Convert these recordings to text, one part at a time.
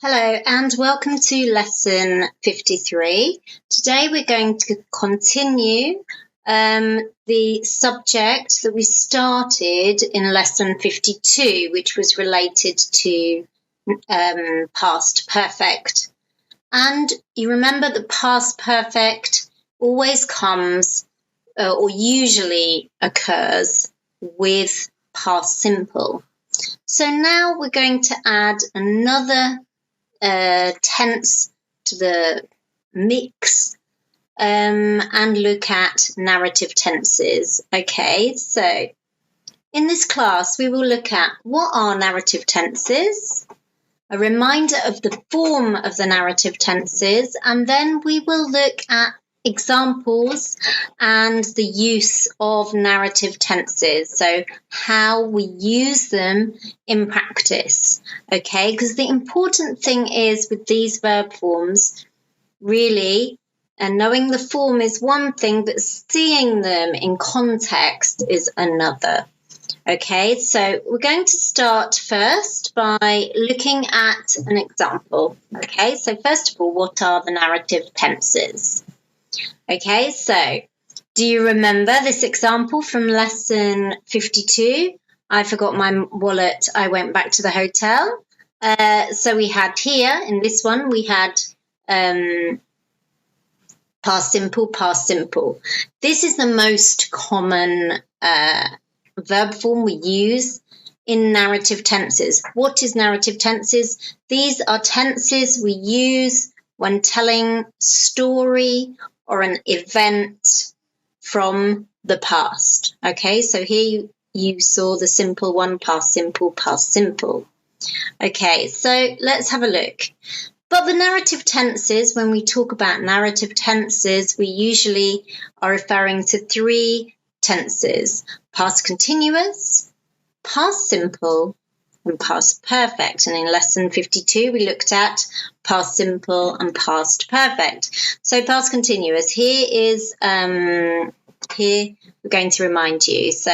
Hello and welcome to lesson 53. Today we're going to continue the subject that we started in lesson 52, which was related to past perfect. And you remember that past perfect always comes or usually occurs with past simple. So now we're going to add another tense to the mix and look at narrative tenses. Okay, so in this class we will look at what are narrative tenses, a reminder of the form of the narrative tenses, and then we will look at examples and the use of narrative tenses, so how we use them in practice. Okay, because the important thing is with these verb forms, really, and knowing the form is one thing, but seeing them in context is another. Okay, so we're going to start first by looking at an example. Okay, so first of all, what are the narrative tenses? Okay, so do you remember this example from lesson 52? I forgot my wallet. I went back to the hotel. So we had here, in this one, we had past simple, past simple. This is the most common verb form we use in narrative tenses. What is narrative tenses? These are tenses we use when telling story or an event from the past. Okay, so here you saw the simple one, past simple, past simple. Okay, so let's have a look. But the narrative tenses, when we talk about narrative tenses, we usually are referring to three tenses: past continuous, past simple, and past perfect. And in lesson 52, we looked at past simple and past perfect. So past continuous, here we're going to remind you. So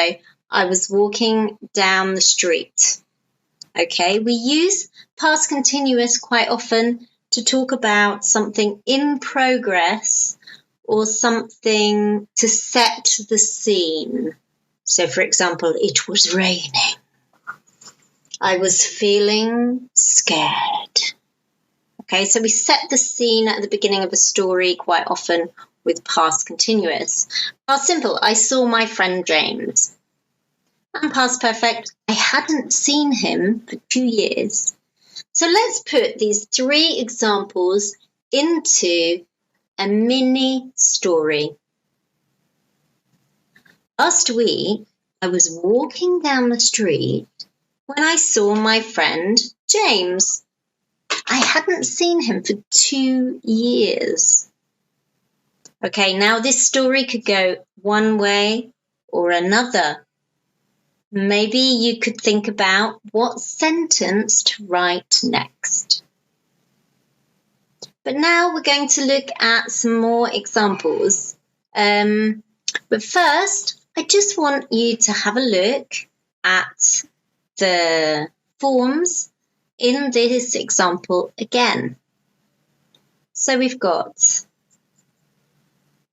I was walking down the street. Okay, we use past continuous quite often to talk about something in progress or something to set the scene. So, for example, it was raining. I was feeling scared. Okay, so we set the scene at the beginning of a story quite often with past continuous. Past simple, I saw my friend James. And past perfect, I hadn't seen him for 2 years. So let's put these three examples into a mini story. Last week, I was walking down the street when I saw my friend James. I hadn't seen him for 2 years. Okay, now this story could go one way or another. Maybe you could think about what sentence to write next. But now we're going to look at some more examples. But first, I just want you to have a look at the forms in this example again. So we've got,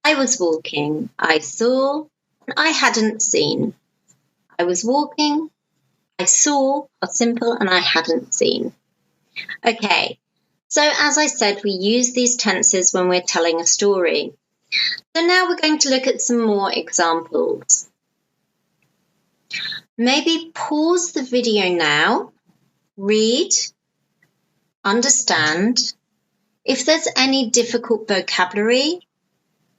I was walking, I saw, and I hadn't seen. I was walking, I saw, past simple, and I hadn't seen. Okay, so as I said, we use these tenses when we're telling a story. So now we're going to look at some more examples. Maybe pause the video now, read, understand. If there's any difficult vocabulary,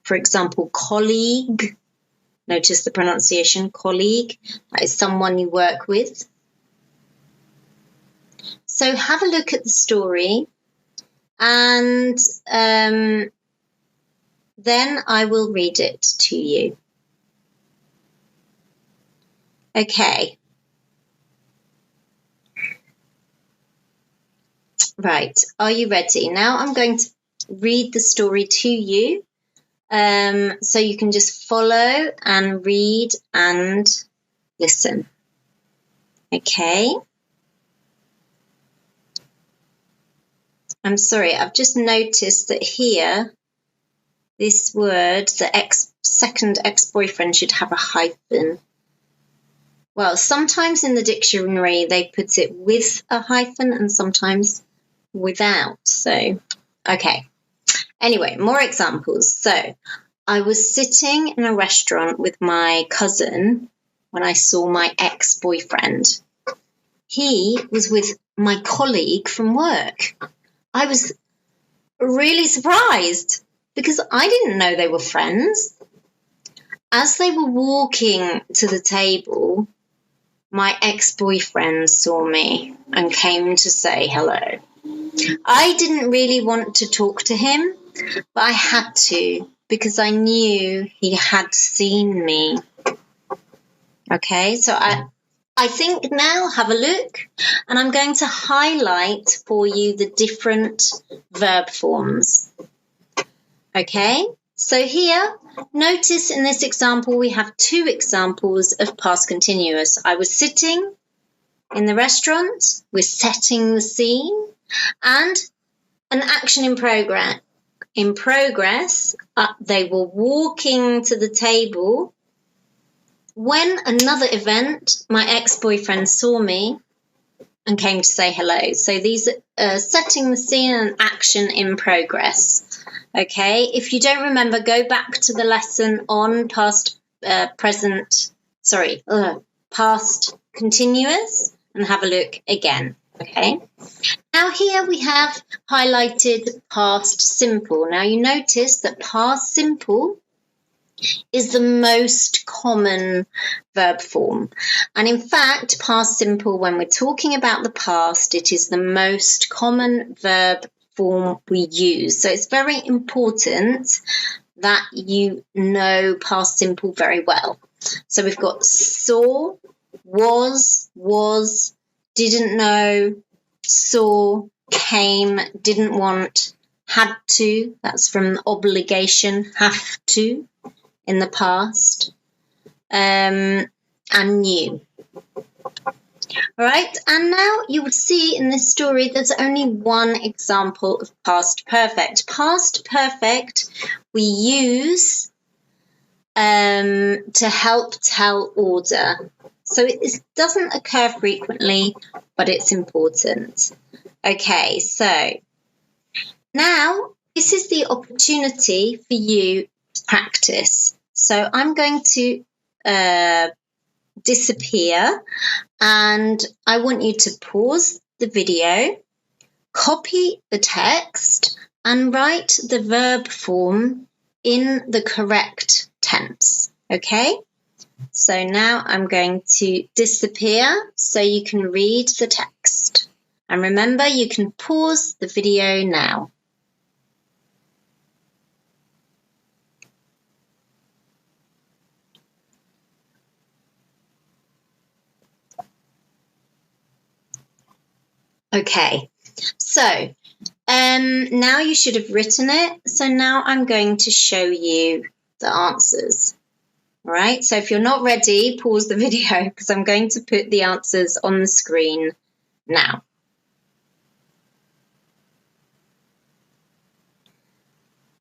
for example, colleague, notice the pronunciation, colleague, that is someone you work with. So have a look at the story and then I will read it to you. Okay. Right, are you ready? Now I'm going to read the story to you. So you can just follow and read and listen. Okay. I'm sorry, I've just noticed that here, this word, the second ex-boyfriend, should have a hyphen. Well, sometimes in the dictionary they put it with a hyphen and sometimes without. So, okay. Anyway, more examples. So, I was sitting in a restaurant with my cousin when I saw my ex-boyfriend. He was with my colleague from work. I was really surprised because I didn't know they were friends. As they were walking to the table, my ex-boyfriend saw me and came to say hello. I didn't really want to talk to him, but I had to because I knew he had seen me. Okay, so I think now have a look, and I'm going to highlight for you the different verb forms. Okay, so here, notice in this example we have two examples of past continuous. I was sitting in the restaurant, we're setting the scene, and an action in progress. They were walking to the table. When another event, my ex-boyfriend saw me and came to say hello. So these are setting the scene and action in progress. Okay, if you don't remember, go back to the lesson on past continuous and have a look again. Okay, now here we have highlighted past simple. Now you notice that past simple is the most common verb form. And in fact, past simple, when we're talking about the past, it is the most common verb form we use. So it's very important that you know past simple very well. So we've got saw, was, didn't know, saw, came, didn't want, had to, that's from obligation, have to, in the past, and knew. All right, and now you would see in this story there's only one example of past perfect. Past perfect we use to help tell order. So it doesn't occur frequently, but it's important. Okay, so now this is the opportunity for you to practice. So I'm going to disappear, and I want you to pause the video, copy the text, and write the verb form in the correct tense. Okay? So now I'm going to disappear so you can read the text. And remember, you can pause the video now. Okay, so now you should have written it. So now I'm going to show you the answers. All right, so if you're not ready, pause the video because I'm going to put the answers on the screen now.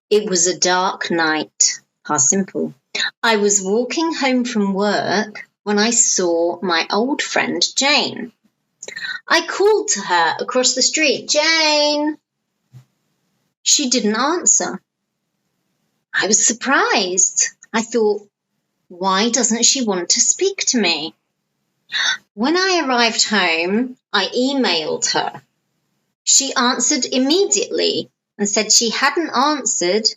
It was a dark night. Past simple. I was walking home from work when I saw my old friend Jane. I called to her across the street, Jane. She didn't answer. I was surprised. I thought, why doesn't she want to speak to me? When I arrived home, I emailed her. She answered immediately and said she hadn't answered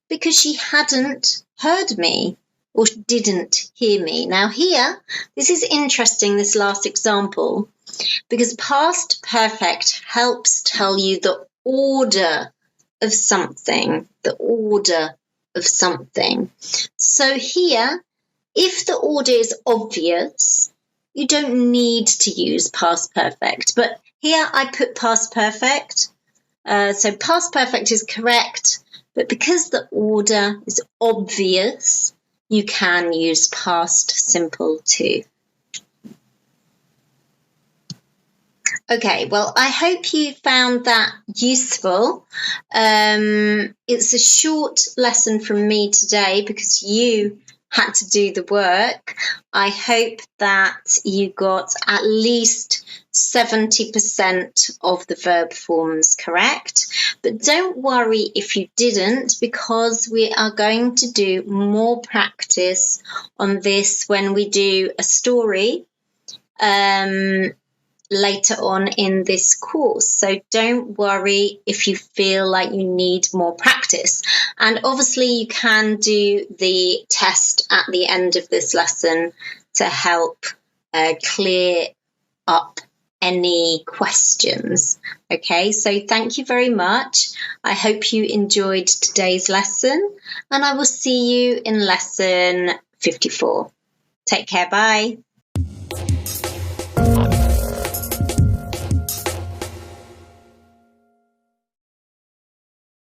because she hadn't heard me or didn't hear me. Now here, this is interesting, this last example, because past perfect helps tell you the order of something, the order of something. So here, if the order is obvious, you don't need to use past perfect. But here I put past perfect. So past perfect is correct, but because the order is obvious, you can use past simple too. Okay, well, I hope you found that useful. It's a short lesson from me today because you had to do the work. I hope that you got at least 70% of the verb forms correct. But don't worry if you didn't, because we are going to do more practice on this when we do a story. Later on in this course. So don't worry if you feel like you need more practice. And obviously you can do the test at the end of this lesson to help clear up any questions. Okay, so thank you very much. I hope you enjoyed today's lesson, and I will see you in lesson 54. Take care, bye.